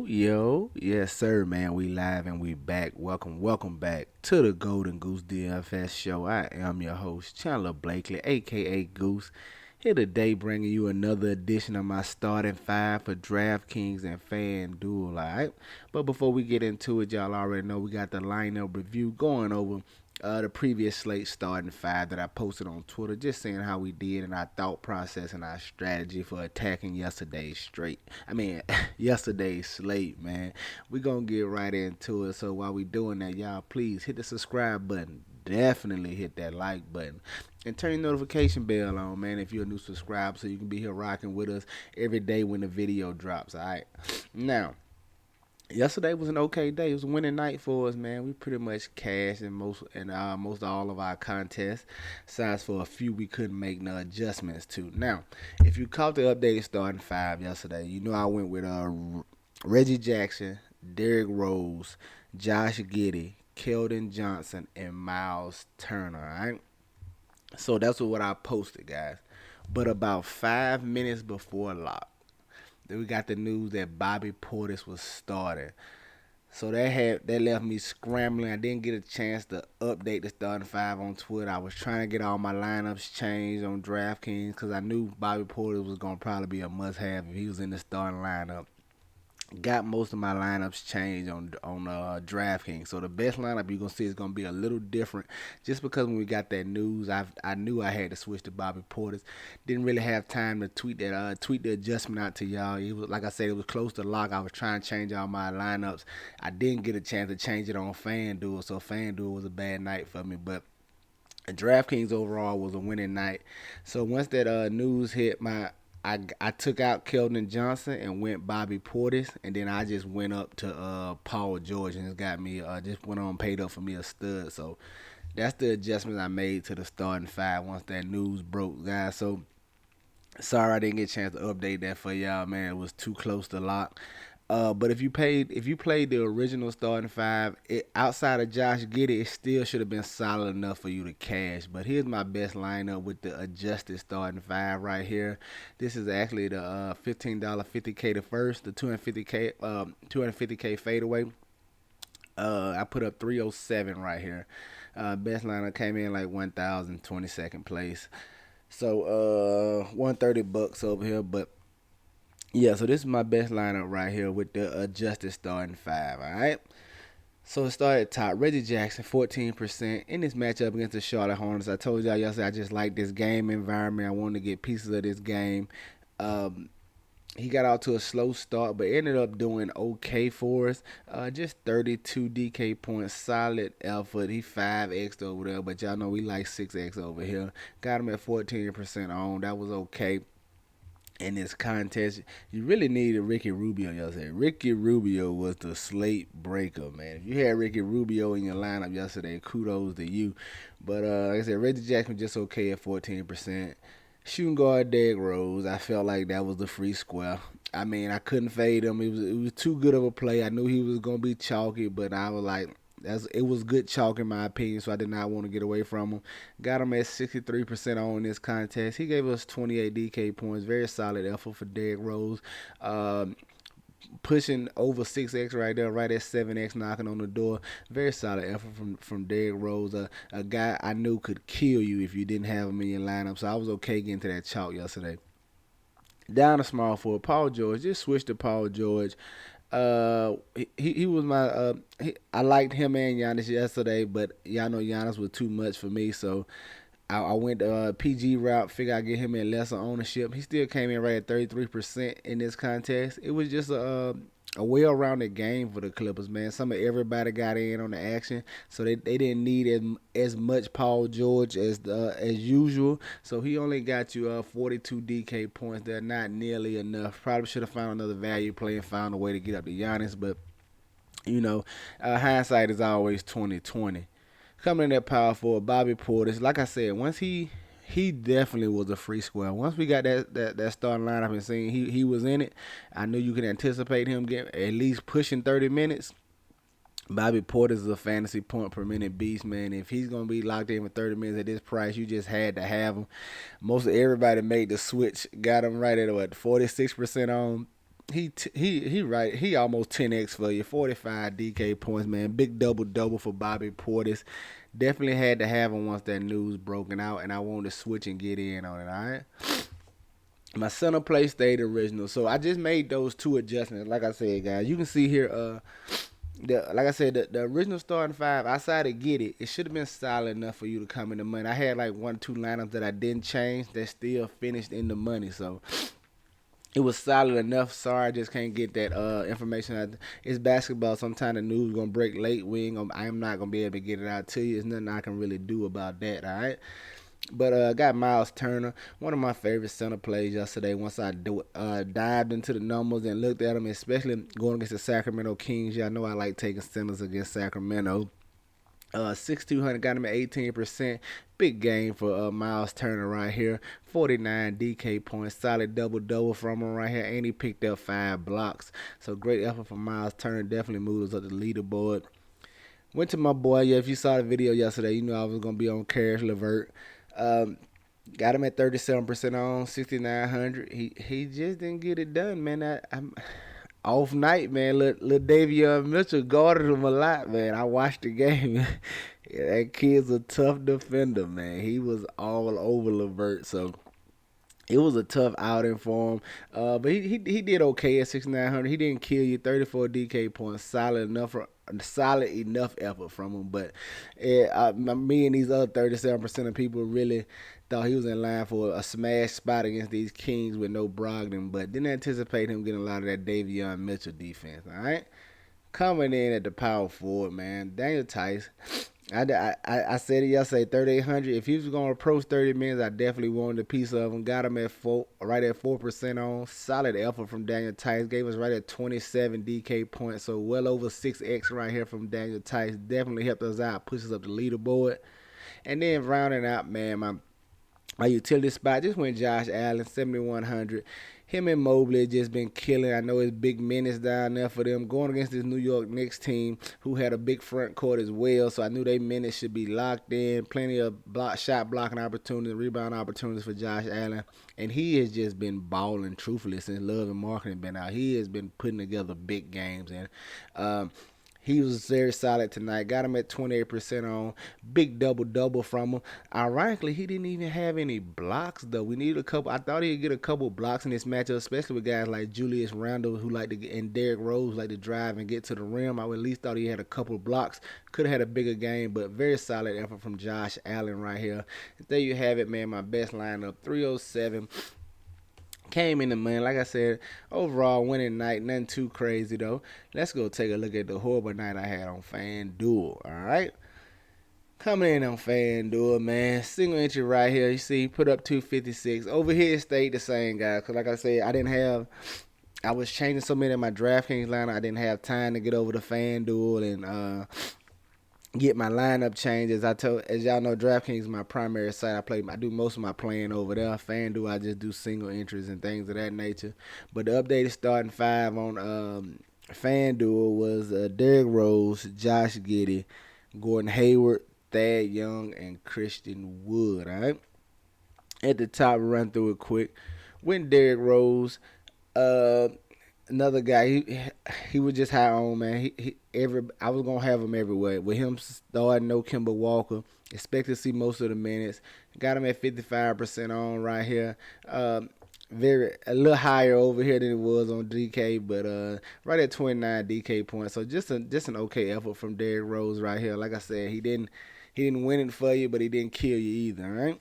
Yo, yes, sir, man. We live and we back. Welcome back to the Golden Goose DFS show. I am your host, Chandler Blakely, aka Goose. Here today, bringing you another edition of my starting five for DraftKings and FanDuel. Alright, but before we get into it, y'all already know we got the lineup review going over the previous slate starting five that I posted on Twitter, just saying how we did and our thought process and our strategy for attacking yesterday's straight. I mean, yesterday's slate, man. We gonna get right into it. So while we doing that, y'all please hit the subscribe button. Definitely hit that like button and turn your notification bell on, man. If you're a new subscriber, so you can be here rocking with us every day when the video drops. All right. Now, yesterday was an okay day. It was a winning night for us, man. We pretty much cashed in most all of our contests. Besides for a few we couldn't make no adjustments to. Now, if you caught the updated starting five yesterday, you know I went with Reggie Jackson, Derrick Rose, Josh Giddey, Keldon Johnson, and Miles Turner. All right. So that's what I posted, guys. But about 5 minutes before lock, then we got the news that Bobby Portis was starting. So that left me scrambling. I didn't get a chance to update the starting five on Twitter. I was trying to get all my lineups changed on DraftKings because I knew Bobby Portis was gonna probably be a must-have if he was in the starting lineup. Got most of my lineups changed on DraftKings. So the best lineup you're gonna see is gonna be a little different, just because when we got that news, I knew I had to switch to Bobby Portis. Didn't really have time to tweet the adjustment out to y'all. It was like I said, it was close to lock. I was trying to change all my lineups. I didn't get a chance to change it on FanDuel, so FanDuel was a bad night for me, but. DraftKings overall was a winning night. So once that news hit, I took out Keldon Johnson and went Bobby Portis, and then I just went up to Paul George and just got me just went on paid up for me a stud. So that's the adjustment I made to the starting five once that news broke, guys. So sorry I didn't get a chance to update that for y'all, man. It was too close to lock. But if you played the original starting five, outside of Josh Giddey, it still should have been solid enough for you to cash. But here's my best lineup with the adjusted starting five right here. This is actually the $15 50K to first, the 250K fadeaway. I put up 307 right here. Best lineup came in like 1,022nd place. So 130 bucks over here, but yeah, so this is my best lineup right here with the adjusted starting five. All right. So it started at top. Reggie Jackson, 14% in this matchup against the Charlotte Hornets. I told y'all yesterday I just like this game environment. I wanted to get pieces of this game. Um, he got out to a slow start, but ended up doing okay for us. Just 32 DK points, solid effort. He 5x over there, but y'all know we like 6x over here. Got him at 14% on. That was okay in this contest. You really needed Ricky Rubio yesterday. Ricky Rubio was the slate breaker, man. If you had Ricky Rubio in your lineup yesterday, kudos to you. But like I said, Reggie Jackson just okay at 14%. Shooting guard Derrick Rose, I felt like that was the free square. I mean, I couldn't fade him. It was too good of a play. I knew he was gonna be chalky, but I was like, it was good chalk in my opinion, so I did not want to get away from him. Got him at 63% on this contest. He gave us 28 DK points. Very solid effort for Derrick Rose. Um, Pushing over 6x right there, right at 7x, knocking on the door. Very solid effort from Derrick Rose, a guy I knew could kill you if you didn't have him in your lineup. So I was okay getting to that chalk yesterday. Down a small forward, Paul George. Just switched to Paul George. He was I liked him and Giannis yesterday, but y'all know Giannis was too much for me, so I went PG route. Figure I get him in lesser ownership. He still came in right at 33% in this contest. It was just a well-rounded game for the Clippers, man. Some of everybody got in on the action, so they didn't need as much Paul George as usual. So he only got you 42 DK points. They're not nearly enough. Probably should have found another value play and found a way to get up to Giannis, but hindsight is always 2020. Coming in that power forward, Bobby Portis. Like I said, once he definitely was a free square. Once we got that starting lineup and seeing he was in it, I knew you could anticipate him getting at least pushing 30 minutes. Bobby Portis is a fantasy point per minute beast, man. If he's gonna be locked in for 30 minutes at this price, you just had to have him. Most of everybody made the switch, got him right at what 46% on. He almost 10x for you. 45 DK points, man. Big double for Bobby Portis. Definitely had to have him once that news broken out, and I wanted to switch and get in on it. All right. My center play stayed original, so I just made those two adjustments. Like I said, guys, you can see here. Like I said, the original starting five, outside to get it, it should have been solid enough for you to come in the money. I had like 1 or 2 lineups that I didn't change that still finished in the money, so it was solid enough. Sorry, I just can't get that information. It's basketball. Sometimes the news gonna break late. I'm not gonna be able to get it out to you. There's nothing I can really do about that. All right. But I got Miles Turner, one of my favorite center plays yesterday. Once I dived into the numbers and looked at them, especially going against the Sacramento Kings. Y'all know I like taking centers against Sacramento. 6,200 got him at 18%. Big game for Miles Turner right here. 49 DK points. Solid double from him right here. And he picked up 5 blocks. So great effort from Miles Turner. Definitely moves up the leaderboard. Went to my boy. Yeah, if you saw the video yesterday, you know I was going to be on Karis LeVert. Um, Got him at 37% on 6,900. He just didn't get it done, man. I'm off night, man. Little Davion Mitchell guarded him a lot, man. I watched the game. Yeah, that kid's a tough defender, man. He was all over LeVert, so it was a tough outing for him. But he did okay at 6,900. He didn't kill you. 34 DK points, solid enough effort from him. But me and these other 37% of people really thought he was in line for a smash spot against these Kings with no Brogdon, but didn't anticipate him getting a lot of that Davion Mitchell defense. All right, coming in at the power forward, man, Daniel Tice. I said it yesterday, 3,800. If he was going to approach 30 minutes, I definitely wanted a piece of him. Got him at right at 4% on. Solid effort from Daniel Tice. Gave us right at 27 DK points, so well over 6x right here from Daniel Tice. Definitely helped us out, pushes up the leaderboard. And then rounding out, man, my utility spot just went Josh Allen, 7,100. Him and Mobley just been killing. I know it's big minutes down there for them going against this New York Knicks team who had a big front court as well. So I knew they minutes should be locked in. Plenty of shot blocking opportunities, rebound opportunities for Josh Allen. And he has just been balling truthfully since Love and Marketing been out. He has been putting together big games. And he was very solid tonight. Got him at 28% on. Big double from him. Ironically, he didn't even have any blocks, though. We needed a couple. I thought he'd get a couple blocks in this matchup, especially with guys like Julius Randle and Derrick Rose like to drive and get to the rim. I at least thought he had a couple blocks. Could have had a bigger game, but very solid effort from Josh Allen right here. There you have it, man. My best lineup, 307. Came in the money. Like I said, overall winning night. Nothing too crazy, though. Let's go take a look at the horrible night I had on FanDuel. All right. Coming in on FanDuel, man. Single entry right here. You see, put up 256. Over here, it stayed the same, guys. Because like I said, I was changing so many of my DraftKings lineup. I didn't have time to get over to FanDuel and get my lineup changed. As y'all know, DraftKings is my primary site. I do most of my playing over there. FanDuel, I just do single entries and things of that nature. But the updated starting five on FanDuel was Derrick Rose, Josh Giddey, Gordon Hayward, Thad Young, and Christian Wood. All right. At the top, run through it quick. When Derrick Rose, another guy, he was just high on, man. I was gonna have him everywhere. With him starting, no Kimber Walker. Expect to see most of the minutes. Got him at 55% on right here. A little higher over here than it was on DK, but right at 29 DK points. So just an okay effort from Derrick Rose right here. Like I said, he didn't win it for you, but he didn't kill you either. All right.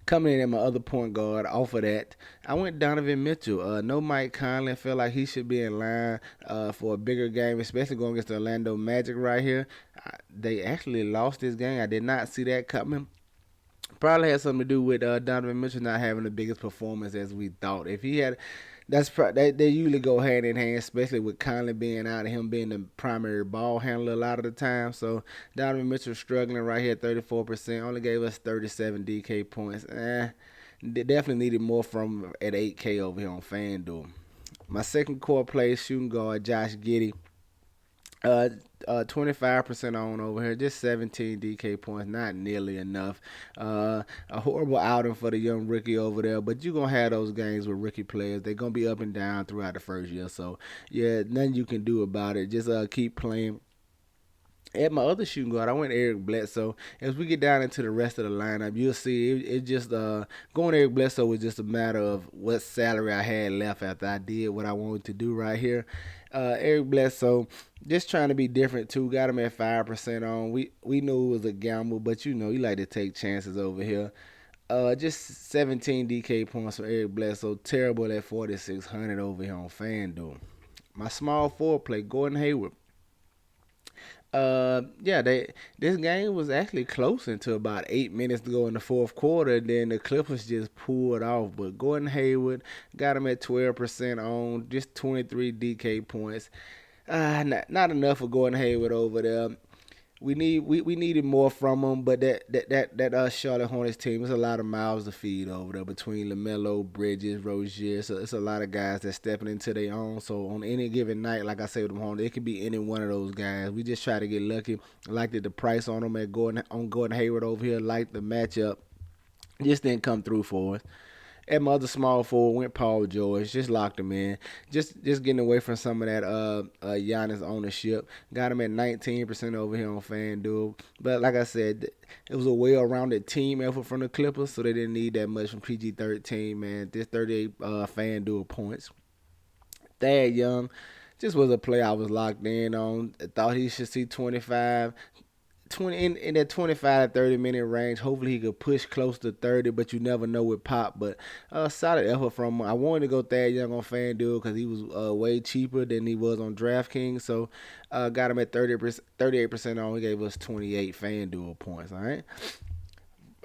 Coming in at my other point guard, off of that, I went Donovan Mitchell. No Mike Conley. Felt like he should be in line for a bigger game, especially going against the Orlando Magic right here. They actually lost this game. I did not see that coming. Probably had something to do with Donovan Mitchell not having the biggest performance as we thought. If he had, they usually go hand in hand, especially with Conley being out and him being the primary ball handler a lot of the time. So Donovan Mitchell struggling right here at 34%, only gave us 37 DK points. They definitely needed more from at 8K over here on FanDuel. My second core play, shooting guard Josh Giddey. Uh, 25% on over here, just 17 DK points, not nearly enough. A horrible outing for the young rookie over there, but you're gonna have those games with rookie players. They're gonna be up and down throughout the first year, so yeah, nothing you can do about it. Just keep playing. At my other shooting guard, I went Eric Bledsoe. As we get down into the rest of the lineup, you'll see it just going Eric Bledsoe was just a matter of what salary I had left after I did what I wanted to do right here. Eric Bledsoe, just trying to be different too. Got him at 5% on. We knew it was a gamble, but you like to take chances over here. Just 17 DK points for Eric Bledsoe. Terrible at 4,600 over here on FanDuel. My small forward play, Gordon Hayward. Yeah, this game was actually close until about 8 minutes to go in the fourth quarter. Then the Clippers just pulled off. But Gordon Hayward got him at 12% on, just 23 DK points. Not enough for Gordon Hayward over there. We needed more from them, but that Charlotte Hornets team is a lot of mouths to feed over there between LaMelo, Bridges, Rozier. So it's a lot of guys that's stepping into their own. So on any given night, like I said with them Hornets, it could be any one of those guys. We just try to get lucky. Liked the price on them at Gordon Hayward over here. Liked the matchup. Just didn't come through for us. At my other small forward went Paul George. Just locked him in. Just getting away from some of that Giannis ownership. Got him at 19% over here on FanDuel. But like I said, it was a well-rounded team effort from the Clippers, so they didn't need that much from PG-13, man. This 38 FanDuel points. Thad Young just was a play I was locked in on. Thought he should see 25. 20 in that 25 to 30 minute range. Hopefully he could push close to 30, but you never know with Pop. But solid effort from him. I wanted to go Thad Young on FanDuel because he was way cheaper than he was on DraftKings. So got him at 38% on. He gave us 28 FanDuel points. All right.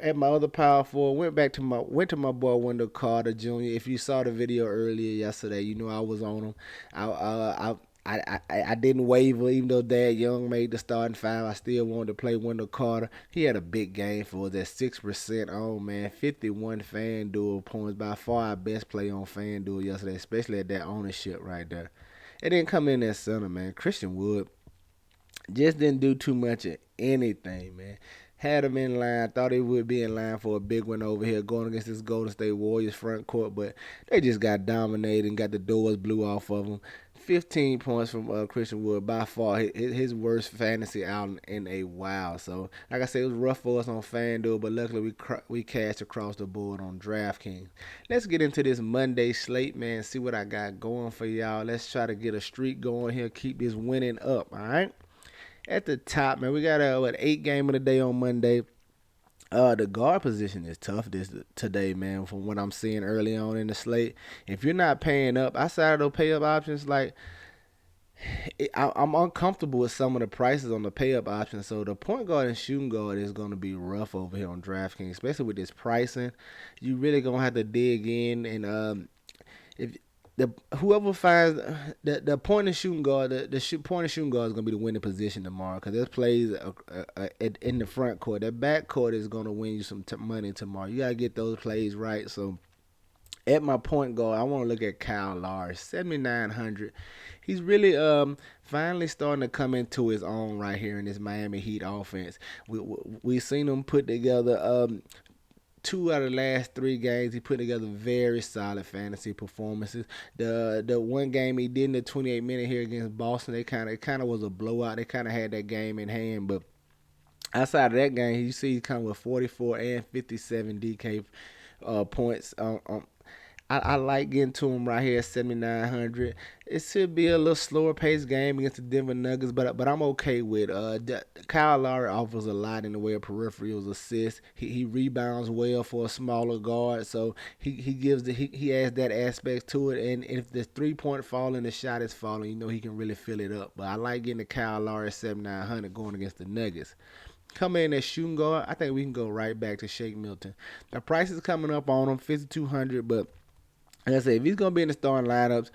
At my other power forward, went to my boy Wendell Carter Jr. If you saw the video earlier yesterday, you know I was on him. I didn't waver, even though Dad Young made the starting five. I still wanted to play Wendell Carter. He had a big game for us at 6% on, man. 51 FanDuel points. By far our best play on FanDuel yesterday, especially at that ownership right there. It didn't come in that center, man. Christian Wood just didn't do too much of anything, man. Had him in line. Thought he would be in line for a big one over here going against this Golden State Warriors front court, but they just got dominated and got the doors blew off of them. 15 points from Christian Wood, by far his worst fantasy outing in a while. So, like I said, it was rough for us on FanDuel, but luckily we cashed across the board on DraftKings. Let's get into this Monday slate, man. See what I got going for y'all. Let's try to get a streak going here. Keep this winning up, all right? At the top, man, we got a 8 game of the day on Monday. The guard position is tough today, man. From what I'm seeing early on in the slate, if you're not paying up, outside of those pay up options, like I'm uncomfortable with some of the prices on the pay up options. So the point guard and shooting guard is going to be rough over here on DraftKings, especially with this pricing. You really gonna have to dig in and if the whoever finds the point and shooting guard, point and shooting guard is gonna be the winning position tomorrow because there's plays in the front court. That back court is gonna win you some money tomorrow. You gotta get those plays right. So at my point guard, I want to look at Kyle Lars, 7,900. He's really finally starting to come into his own right here in this Miami Heat offense. We seen him put together 2 out of the last 3 games, he put together very solid fantasy performances. The one game he did in the 28 minute here against Boston, it kind of was a blowout. They kind of had that game in hand, but outside of that game, you see he come with 44 and 57 DK points I like getting to him right here at 7,900. It should be a little slower paced game against the Denver Nuggets, but I'm okay with Kyle Lowry offers a lot in the way of peripherals, assists. He rebounds well for a smaller guard, so he adds that aspect to it. And if the 3 point fall and the shot is falling, you know he can really fill it up. But I like getting the Kyle Lowry at 7,900 going against the Nuggets. Come in as shooting guard, I think we can go right back to Shake Milton. The price is coming up on him, 5,200, but like I said, if he's going to be in the starting lineups,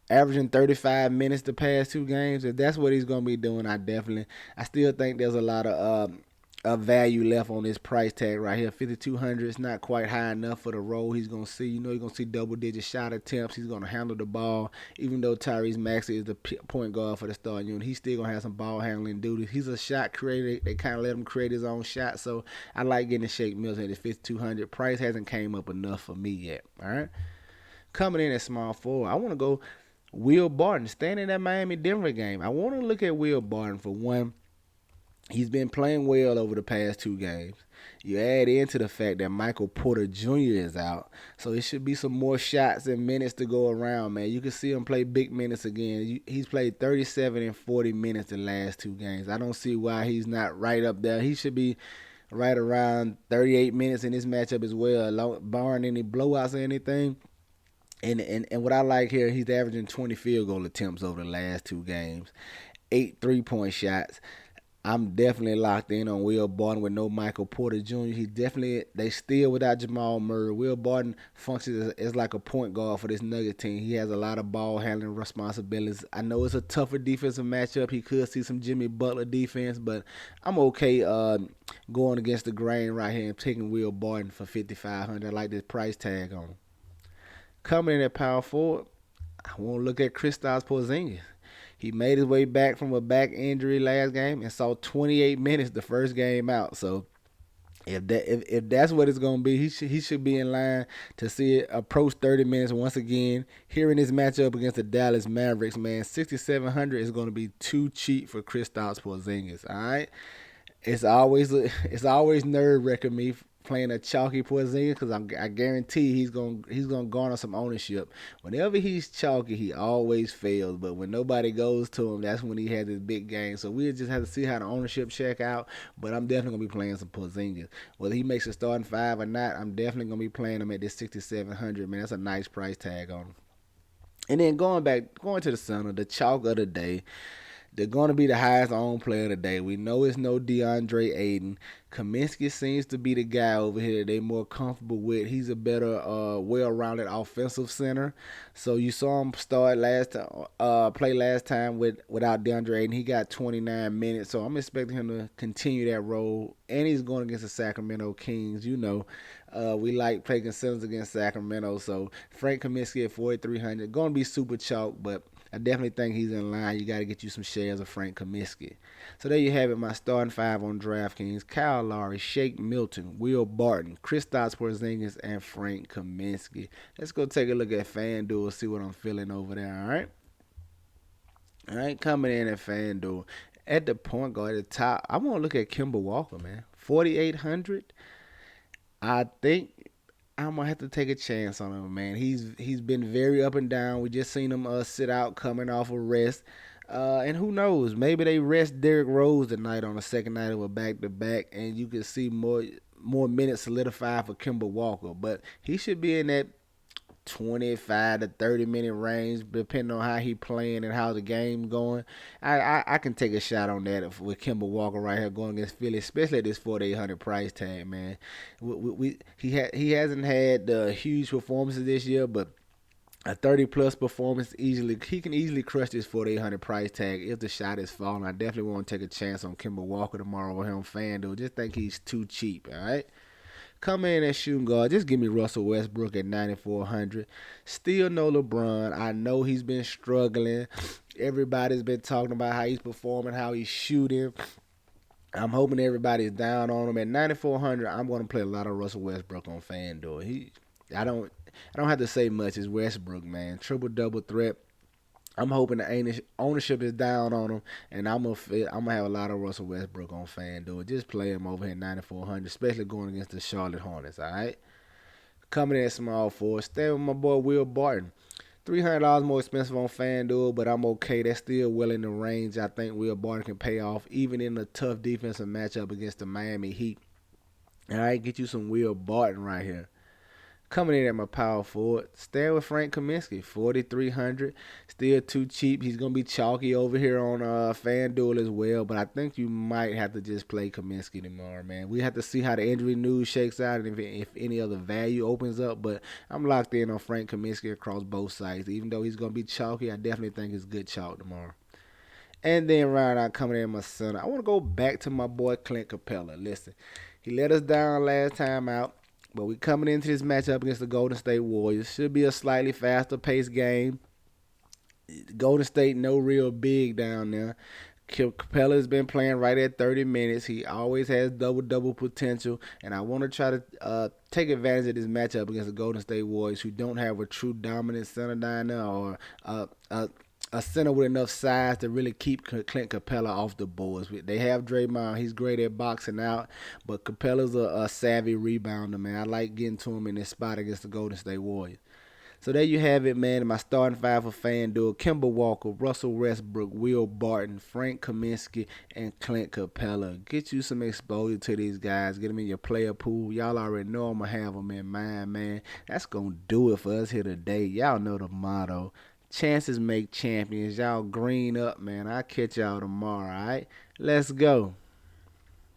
averaging 35 minutes the past 2 games, if that's what he's going to be doing, I still think there's a lot of value left on this price tag right here. 5,200 is not quite high enough for the role he's gonna see. You're gonna see double-digit shot attempts. He's gonna handle the ball, even though Tyrese Maxey is the point guard for the starting unit. He's still gonna have some ball handling duties. He's a shot creator. They kind of let him create his own shot. So I like getting Shake Milton at the 5,200. Price hasn't came up enough for me yet. All right, coming in at small forward, I want to go Will Barton. Staying in that Miami-Denver game, I want to look at Will Barton for one. He's been playing well over the past 2 games. You add into the fact that Michael Porter Jr. is out, so it should be some more shots and minutes to go around, man. You can see him play big minutes again. He's played 37 and 40 minutes the last 2 games. I don't see why he's not right up there. He should be right around 38 minutes in this matchup as well, barring any blowouts or anything. And what I like here, he's averaging 20 field goal attempts over the last 2 games, 8 3-point shots. I'm definitely locked in on Will Barton with no Michael Porter Jr. They still without Jamal Murray. Will Barton functions as like a point guard for this Nugget team. He has a lot of ball handling responsibilities. I know it's a tougher defensive matchup. He could see some Jimmy Butler defense, but I'm okay going against the grain right here and taking Will Barton for 5,500. I like this price tag on him. Coming in at power forward, I want to look at Kristaps Porzingis. He made his way back from a back injury last game and saw 28 minutes the first game out. So if that's what it's going to be, he should be in line to see it approach 30 minutes once again. Here in this matchup against the Dallas Mavericks, man, 6,700 is going to be too cheap for Kristaps Porzingis. All right, it's always nerve-wracking me playing a chalky Porzingis because I guarantee he's gonna garner some ownership. Whenever he's chalky, he always fails. But when nobody goes to him, that's when he has his big game. So we just have to see how the ownership check out. But I'm definitely gonna be playing some Porzingis. Whether he makes a starting 5 or not, I'm definitely gonna be playing him at this 6,700. Man, that's a nice price tag on him. And then going to the center, the chalk of the day. They're going to be the highest owned player today. We know it's no DeAndre Ayton. Kaminsky seems to be the guy over here that they're more comfortable with. He's a better, well-rounded offensive center. So you saw him play last time without DeAndre Ayton. He got 29 minutes, so I'm expecting him to continue that role. And he's going against the Sacramento Kings. We like playing centers against Sacramento. So Frank Kaminsky at 4,300. Going to be super chalk, but I definitely think he's in line. You got to get you some shares of Frank Kaminsky. So there you have it, my starting 5 on DraftKings. Kyle Lowry, Shake Milton, Will Barton, Kristaps Porzingis, and Frank Kaminsky. Let's go take a look at FanDuel, see what I'm feeling over there, all right? All right, coming in at FanDuel. At the point guard at the top, I want to look at Kimber Walker, man. 4,800. I think I'm gonna have to take a chance on him, man. He's been very up and down. We just seen him sit out coming off a rest, and who knows? Maybe they rest Derrick Rose tonight on the second night of a back-to-back, and you can see more minutes solidified for Kimber Walker. But he should be in that 25 to 30 minute range, depending on how he playing and how the game going. I can take a shot on that with Kimber Walker right here going against Philly, especially at this 4,800 price tag, man. He hasn't had the huge performances this year, but a 30-plus performance he can easily crush this 4,800 price tag if the shot is falling. I definitely want to take a chance on Kimber Walker tomorrow with him on FanDuel. Just think he's too cheap, all right? Come in at shooting guard. Just give me Russell Westbrook at 9,400. Still no LeBron. I know he's been struggling. Everybody's been talking about how he's performing, how he's shooting. I'm hoping everybody's down on him. At 9,400, I'm going to play a lot of Russell Westbrook on FanDuel. I don't have to say much. It's Westbrook, man. Triple-double threat. I'm hoping the ownership is down on him, and I'm gonna have a lot of Russell Westbrook on FanDuel. Just play him over here at 9,400, especially going against the Charlotte Hornets. All right, coming in at small forward, stay with my boy Will Barton. $300 more expensive on FanDuel, but I'm okay. That's still well in the range. I think Will Barton can pay off, even in a tough defensive matchup against the Miami Heat. All right, get you some Will Barton right here. Coming in at my power forward, staying with Frank Kaminsky, 4,300. Still too cheap. He's going to be chalky over here on FanDuel as well, but I think you might have to just play Kaminsky tomorrow, man. We have to see how the injury news shakes out and if any other value opens up, but I'm locked in on Frank Kaminsky across both sides. Even though he's going to be chalky, I definitely think it's good chalk tomorrow. And then round out coming in my center. I want to go back to my boy Clint Capella. Listen, he let us down last time out, but we coming into this matchup against the Golden State Warriors. Should be a slightly faster paced game. Golden State no real big down there. Capella's been playing right at 30 minutes. He always has double potential, and I want to try to take advantage of this matchup against the Golden State Warriors, who don't have a true dominant center down there or a center with enough size to really keep Clint Capella off the boards. They have Draymond. He's great at boxing out, but Capella's a savvy rebounder, man. I like getting to him in this spot against the Golden State Warriors. So there you have it, man. My starting five for FanDuel: Kimber Walker, Russell Westbrook, Will Barton, Frank Kaminsky, and Clint Capella. Get you some exposure to these guys. Get them in your player pool. Y'all already know I'm going to have them in mind, man. That's going to do it for us here today. Y'all know the motto. Chances make champions. Y'all green up, man. I'll catch y'all tomorrow, all right? Let's go.